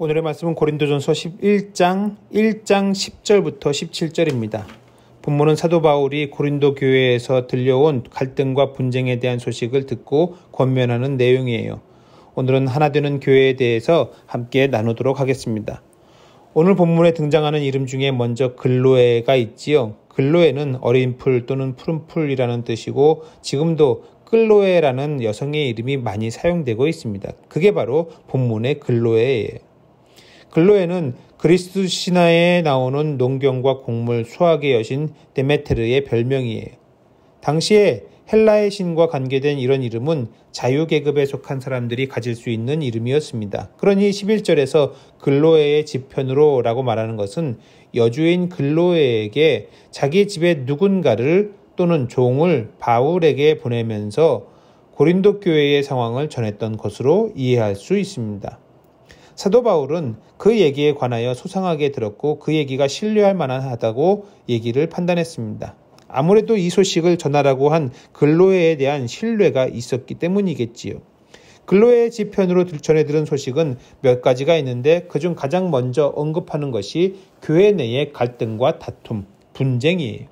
오늘의 말씀은 고린도전서 11장 10절부터 17절입니다. 본문은 사도 바울이 고린도 교회에서 들려온 갈등과 분쟁에 대한 소식을 듣고 권면하는 내용이에요. 오늘은 하나 되는 교회에 대해서 함께 나누도록 하겠습니다. 오늘 본문에 등장하는 이름 중에 먼저 글로에가 있지요. 글로에는 어린 풀 또는 푸른 풀이라는 뜻이고 지금도 클로에라는 여성의 이름이 많이 사용되고 있습니다. 그게 바로 본문의 글로에예요. 글로에는 그리스 신화에 나오는 농경과 곡물, 수학의 여신 데메테르의 별명이에요. 당시에 헬라의 신과 관계된 이런 이름은 자유계급에 속한 사람들이 가질 수 있는 이름이었습니다. 그러니 11절에서 글로에의 지편으로 라고 말하는 것은 여주인 글로에에게 자기 집에 누군가를 또는 종을 바울에게 보내면서 고린도 교회의 상황을 전했던 것으로 이해할 수 있습니다. 사도 바울은 그 얘기에 관하여 소상하게 들었고 그 얘기가 신뢰할 만하다고 얘기를 판단했습니다. 아무래도 이 소식을 전하라고 한 글로에에 대한 신뢰가 있었기 때문이겠지요. 글로에의 지편으로 전해 들은 소식은 몇 가지가 있는데 그중 가장 먼저 언급하는 것이 교회 내의 갈등과 다툼, 분쟁이에요.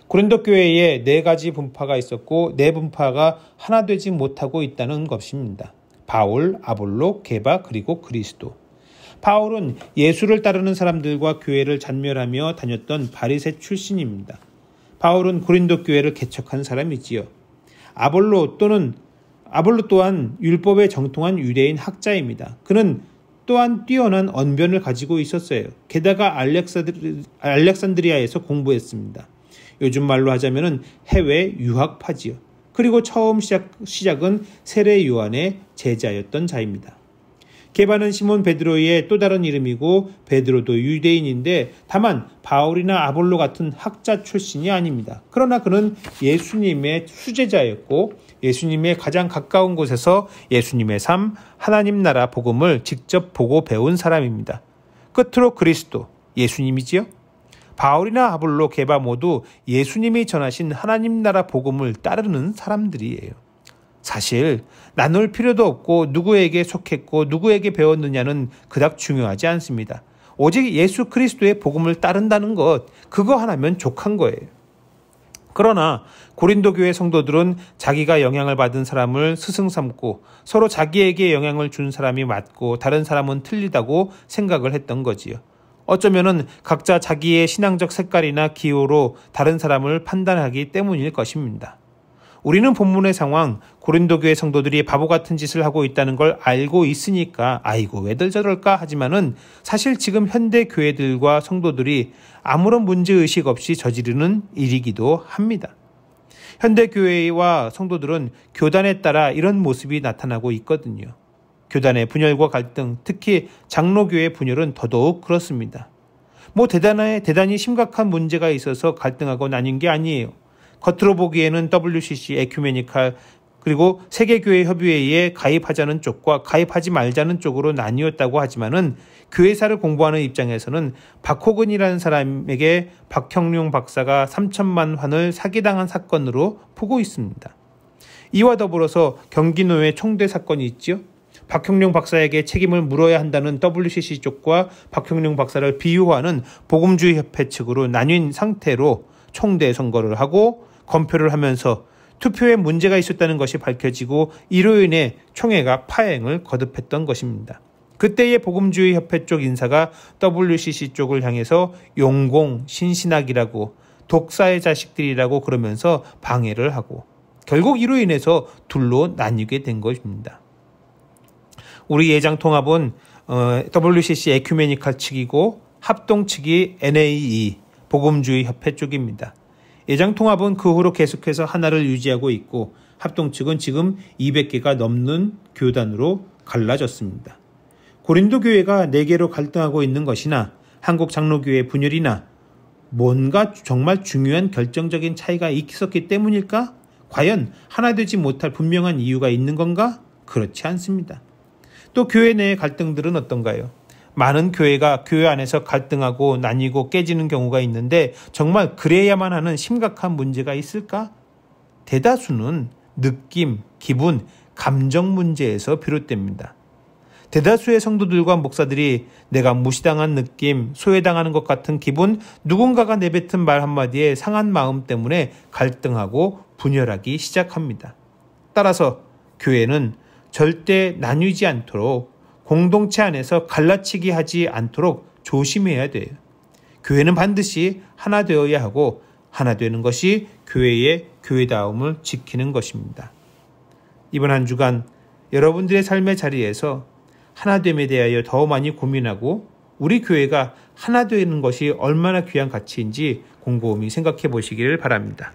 고린도 교회에 4가지 분파가 있었고 4분파가 하나 되지 못하고 있다는 것입니다. 바울, 아볼로, 게바, 그리고 그리스도. 바울은 예수를 따르는 사람들과 교회를 잔멸하며 다녔던 바리새 출신입니다. 바울은 고린도 교회를 개척한 사람이지요. 아볼로 또한 율법에 정통한 유대인 학자입니다. 그는 또한 뛰어난 언변을 가지고 있었어요. 게다가 알렉산드리아에서 공부했습니다. 요즘 말로 하자면 해외 유학파지요. 그리고 처음 시작은 세례 요한의 제자였던 자입니다. 게바는 시몬 베드로의 또 다른 이름이고 베드로도 유대인인데 다만 바울이나 아볼로 같은 학자 출신이 아닙니다. 그러나 그는 예수님의 수제자였고 예수님의 가장 가까운 곳에서 예수님의 삶, 하나님 나라 복음을 직접 보고 배운 사람입니다. 끝으로 그리스도, 예수님이지요. 바울이나 아볼로, 게바 모두 예수님이 전하신 하나님 나라 복음을 따르는 사람들이에요. 사실 나눌 필요도 없고 누구에게 속했고 누구에게 배웠느냐는 그닥 중요하지 않습니다. 오직 예수 그리스도의 복음을 따른다는 것, 그거 하나면 족한 거예요. 그러나 고린도 교회 성도들은 자기가 영향을 받은 사람을 스승 삼고 서로 자기에게 영향을 준 사람이 맞고 다른 사람은 틀리다고 생각을 했던 거지요. 어쩌면은 각자 자기의 신앙적 색깔이나 기호로 다른 사람을 판단하기 때문일 것입니다. 우리는 본문의 상황, 고린도 교회 성도들이 바보 같은 짓을 하고 있다는 걸 알고 있으니까 아이고 왜들 저럴까 하지만은 사실 지금 현대 교회들과 성도들이 아무런 문제의식 없이 저지르는 일이기도 합니다. 현대 교회와 성도들은 교단에 따라 이런 모습이 나타나고 있거든요. 교단의 분열과 갈등, 특히 장로교의 분열은 더더욱 그렇습니다. 대단히 심각한 문제가 있어서 갈등하고 나뉜 게 아니에요. 겉으로 보기에는 WCC, 에큐메니칼, 그리고 세계교회협의회에 가입하자는 쪽과 가입하지 말자는 쪽으로 나뉘었다고 하지만은 교회사를 공부하는 입장에서는 박호근이라는 사람에게 박형룡 박사가 3천만 환을 사기당한 사건으로 보고 있습니다. 이와 더불어서 경기노회 총대 사건이 있지요. 박형룡 박사에게 책임을 물어야 한다는 WCC 쪽과 박형룡 박사를 비호하는 복음주의 협회 측으로 나뉜 상태로 총대 선거를 하고 검표를 하면서 투표에 문제가 있었다는 것이 밝혀지고 이로 인해 총회가 파행을 거듭했던 것입니다. 그때의 복음주의 협회 쪽 인사가 WCC 쪽을 향해서 용공, 신신학이라고 독사의 자식들이라고 그러면서 방해를 하고 결국 이로 인해서 둘로 나뉘게 된 것입니다. 우리 예장통합은 WCC 에큐메니칼 측이고 합동 측이 NAE 복음주의 협회 쪽입니다. 예장통합은 그 후로 계속해서 하나를 유지하고 있고 합동 측은 지금 200개가 넘는 교단으로 갈라졌습니다. 고린도 교회가 4개로 갈등하고 있는 것이나 한국 장로교회 분열이나 뭔가 정말 중요한 결정적인 차이가 있었기 때문일까? 과연 하나 되지 못할 분명한 이유가 있는 건가? 그렇지 않습니다. 또 교회 내의 갈등들은 어떤가요? 많은 교회가 교회 안에서 갈등하고 나뉘고 깨지는 경우가 있는데 정말 그래야만 하는 심각한 문제가 있을까? 대다수는 느낌, 기분, 감정 문제에서 비롯됩니다. 대다수의 성도들과 목사들이 내가 무시당한 느낌, 소외당하는 것 같은 기분, 누군가가 내뱉은 말 한마디에 상한 마음 때문에 갈등하고 분열하기 시작합니다. 따라서 교회는 절대 나뉘지 않도록, 공동체 안에서 갈라치기 하지 않도록 조심해야 돼요. 교회는 반드시 하나 되어야 하고, 하나 되는 것이 교회의 교회다움을 지키는 것입니다. 이번 한 주간 여러분들의 삶의 자리에서 하나됨에 대하여 더 많이 고민하고 우리 교회가 하나 되는 것이 얼마나 귀한 가치인지 곰곰이 생각해 보시기를 바랍니다.